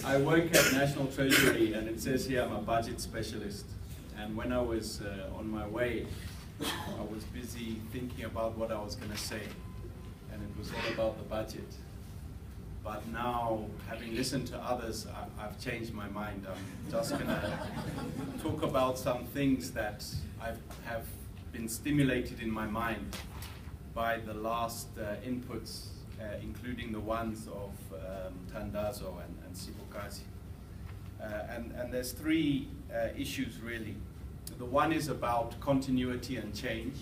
I work at National Treasury, and it says here I'm a budget specialist. And when I was on my way, I was busy thinking about what I was going to say, and it was all about the budget. But now, having listened to others, I've changed my mind. I'm just going to talk about some things that have been stimulated in my mind by the last inputs, including the ones of Tandazo and Sipokazi. And there's three issues really. The one is about continuity and change.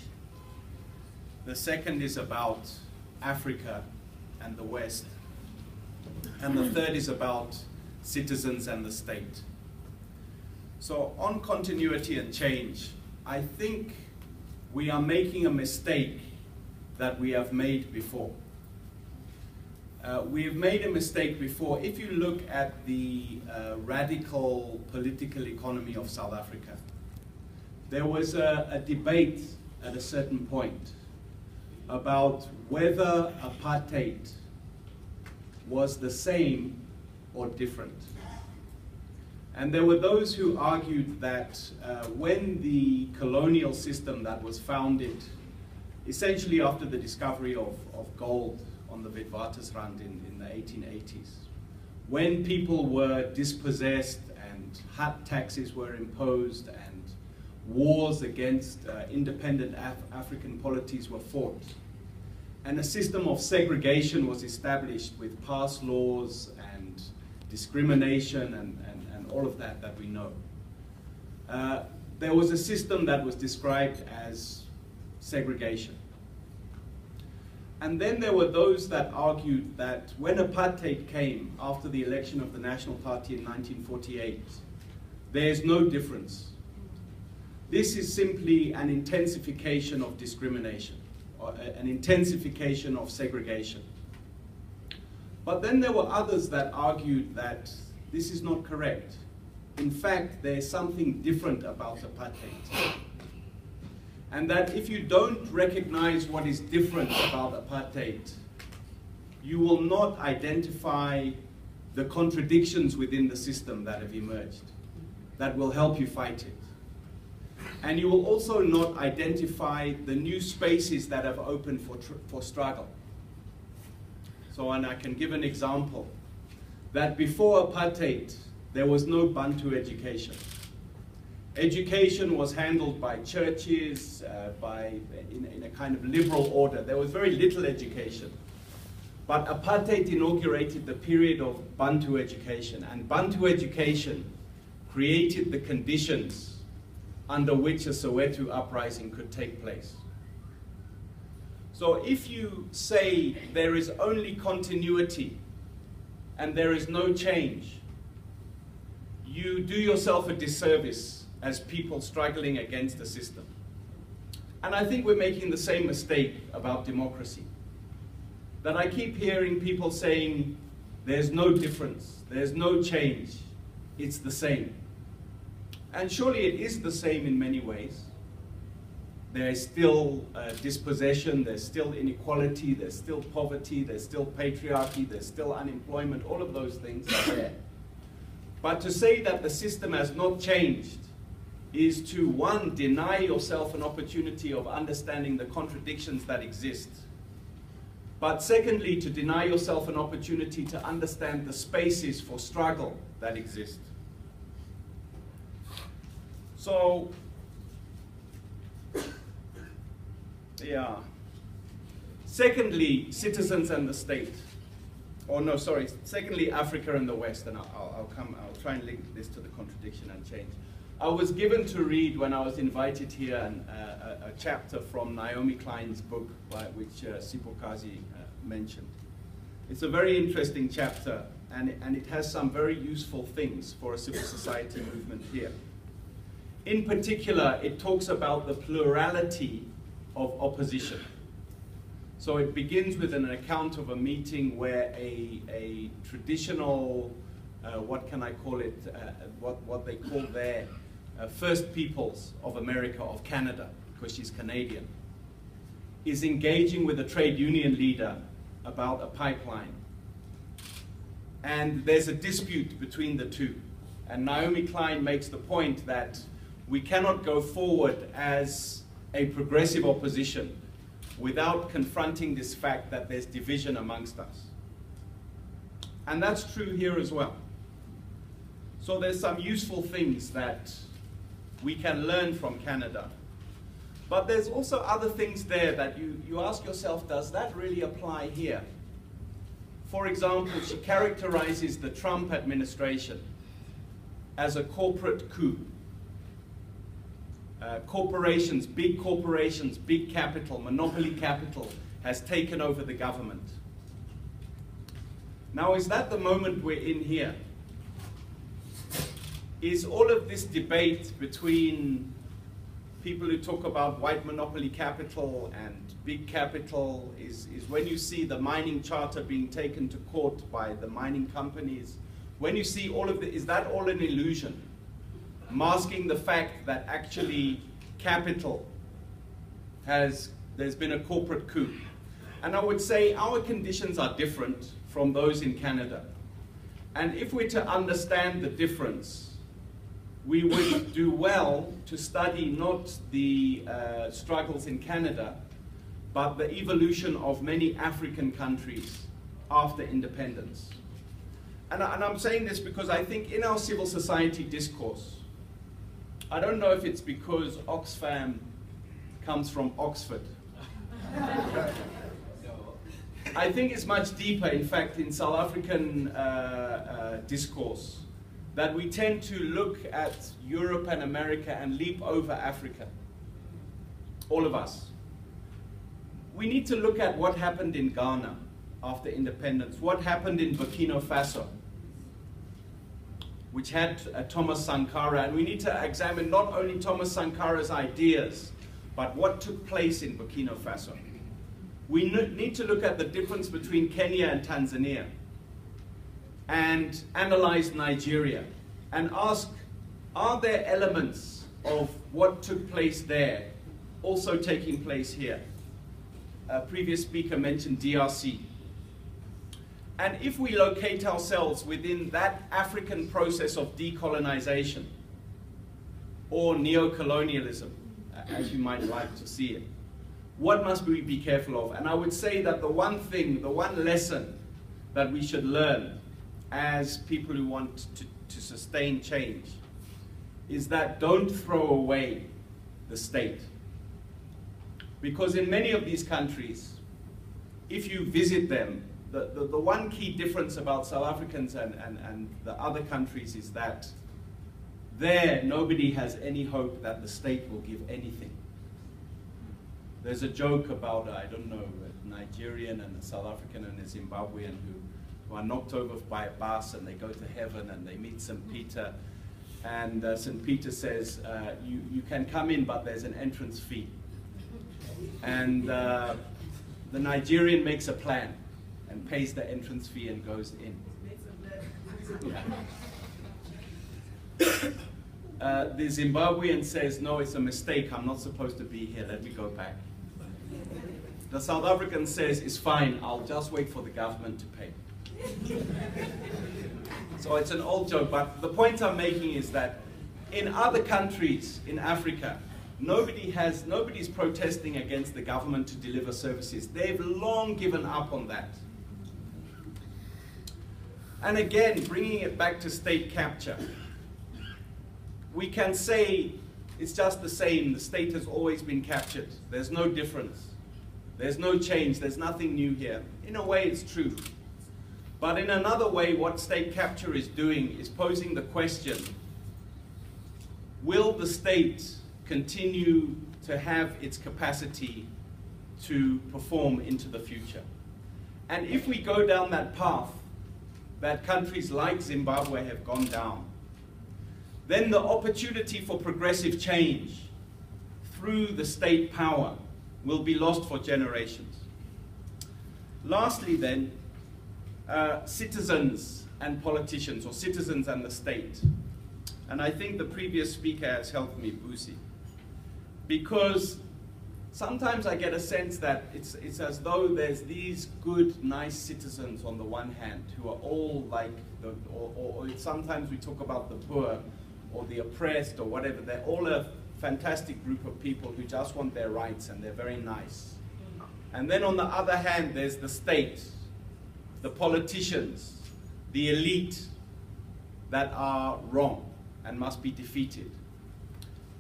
The second is about Africa and the West. And the third is about citizens and the state. So on continuity and change, I think we are making a mistake that we have made before. We have made a mistake before. If you look at the radical political economy of South Africa, there was a debate at a certain point about whether apartheid was the same or different. And there were those who argued that when the colonial system that was founded, essentially after the discovery of gold on the Witwatersrand in the 1880s, when people were dispossessed and hut taxes were imposed and wars against independent African polities were fought, and a system of segregation was established with pass laws and discrimination and all of that we know. There was a system that was described as segregation. And then there were those that argued that when apartheid came after the election of the National Party in 1948, there's no difference. This is simply an intensification of discrimination, or an intensification of segregation. But then there were others that argued that this is not correct. In fact, there's something different about apartheid. And that if you don't recognize what is different about apartheid, you will not identify the contradictions within the system that have emerged that will help you fight it. And you will also not identify the new spaces that have opened for struggle. So, and I can give an example, that before apartheid, there was no Bantu education. Education was handled by churches, in a kind of liberal order. There was very little education. But apartheid inaugurated the period of Bantu education, and Bantu education created the conditions under which a Soweto uprising could take place. So if you say there is only continuity and there is no change, you do yourself a disservice as people struggling against the system. And I think we're making the same mistake about democracy. That I keep hearing people saying, there's no difference, there's no change, it's the same. And surely it is the same in many ways. There is still dispossession, there's still inequality, there's still poverty, there's still patriarchy, there's still unemployment, all of those things are there. But to say that the system has not changed is to, one, deny yourself an opportunity of understanding the contradictions that exist. But secondly, to deny yourself an opportunity to understand the spaces for struggle that exist. So, yeah. Secondly, citizens and the state. Or no, sorry, secondly, Africa and the West, and I'll try and link this to the contradiction and change. I was given to read when I was invited here a chapter from Naomi Klein's book, which Sipokazi mentioned. It's a very interesting chapter, and it has some very useful things for a civil society movement here. In particular, it talks about the plurality of opposition. So it begins with an account of a meeting where a traditional, what can I call it, what they call their First Peoples of America, of Canada, because she's Canadian, is engaging with a trade union leader about a pipeline. And there's a dispute between the two. And Naomi Klein makes the point that we cannot go forward as a progressive opposition without confronting this fact that there's division amongst us. And that's true here as well. So there's some useful things that we can learn from Canada. But there's also other things there that you ask yourself, does that really apply here? For example, she characterizes the Trump administration as a corporate coup. Corporations, big capital, monopoly capital has taken over the government. Now, is that the moment we're in here? Is all of this debate between people who talk about white monopoly capital and big capital, is when you see the mining charter being taken to court by the mining companies, when you see all of is that all an illusion? Masking the fact that actually capital there's been a corporate coup. And I would say our conditions are different from those in Canada. And if we're to understand the difference, we would do well to study not the struggles in Canada, but the evolution of many African countries after independence. And I'm saying this because I think in our civil society discourse, I don't know if it's because Oxfam comes from Oxford. I think it's much deeper, in fact, in South African discourse, that we tend to look at Europe and America and leap over Africa. All of us. We need to look at what happened in Ghana after independence, what happened in Burkina Faso, which had Thomas Sankara, and we need to examine not only Thomas Sankara's ideas, but what took place in Burkina Faso. We need to look at the difference between Kenya and Tanzania, and analyze Nigeria, and ask, are there elements of what took place there also taking place here? A previous speaker mentioned DRC. And if we locate ourselves within that African process of decolonization or neocolonialism, as you might like to see it, what must we be careful of? And I would say that the one thing, the one lesson that we should learn as people who want to sustain change is that don't throw away the state. Because in many of these countries, if you visit them, the one key difference about South Africans and the other countries is that there nobody has any hope that the state will give anything. There's a joke about, I don't know, a Nigerian and a South African and a Zimbabwean who are knocked over by a bus and they go to heaven and they meet St. Peter. And St. Peter says, you can come in, but there's an entrance fee. And the Nigerian makes a plan and pays the entrance fee and goes in. The Zimbabwean says, no, it's a mistake, I'm not supposed to be here, let me go back. The South African says, it's fine, I'll just wait for the government to pay. So it's an old joke, but the point I'm making is that in other countries in Africa, nobody's protesting against the government to deliver services. They've long given up on that. And again, bringing it back to state capture, we can say it's just the same. The state has always been captured. There's no difference. There's no change. There's nothing new here. In a way, it's true. But in another way, what state capture is doing is posing the question, will the state continue to have its capacity to perform into the future? And if we go down that path that countries like Zimbabwe have gone down, then the opportunity for progressive change through the state power will be lost for generations. Lastly then, citizens and politicians, or citizens and the state. And I think the previous speaker has helped me, Busi, because sometimes I get a sense that it's as though there's these good, nice citizens on the one hand who are all like, or sometimes we talk about the poor or the oppressed or whatever. They're all a fantastic group of people who just want their rights and they're very nice. And then on the other hand, there's the state, the politicians, the elite that are wrong and must be defeated.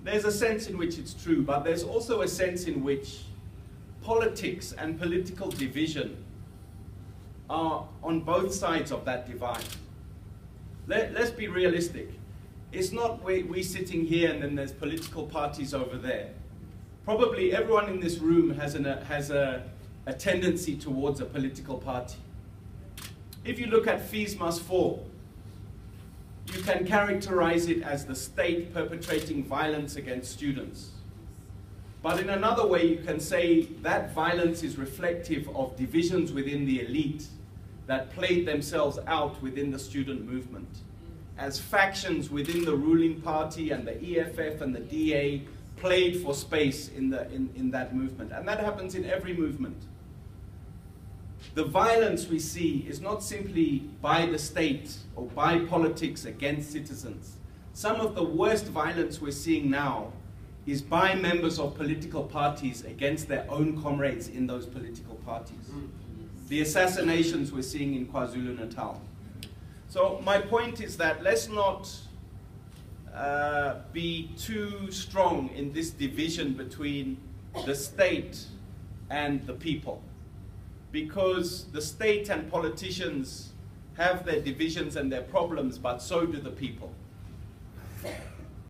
There's a sense in which it's true, but there's also a sense in which politics and political division are on both sides of that divide. Let's be realistic. It's not we sitting here and then there's political parties over there. Probably everyone in this room has a tendency towards a political party. If you look at Fees Must Fall, you can characterize it as the state perpetrating violence against students. But in another way, you can say that violence is reflective of divisions within the elite that played themselves out within the student movement, as factions within the ruling party and the EFF and the DA played for space in that movement. And that happens in every movement. The violence we see is not simply by the state or by politics against citizens. Some of the worst violence we're seeing now is by members of political parties against their own comrades in those political parties. The assassinations we're seeing in KwaZulu-Natal. So my point is that let's not be too strong in this division between the state and the people. Because the state and politicians have their divisions and their problems, but so do the people.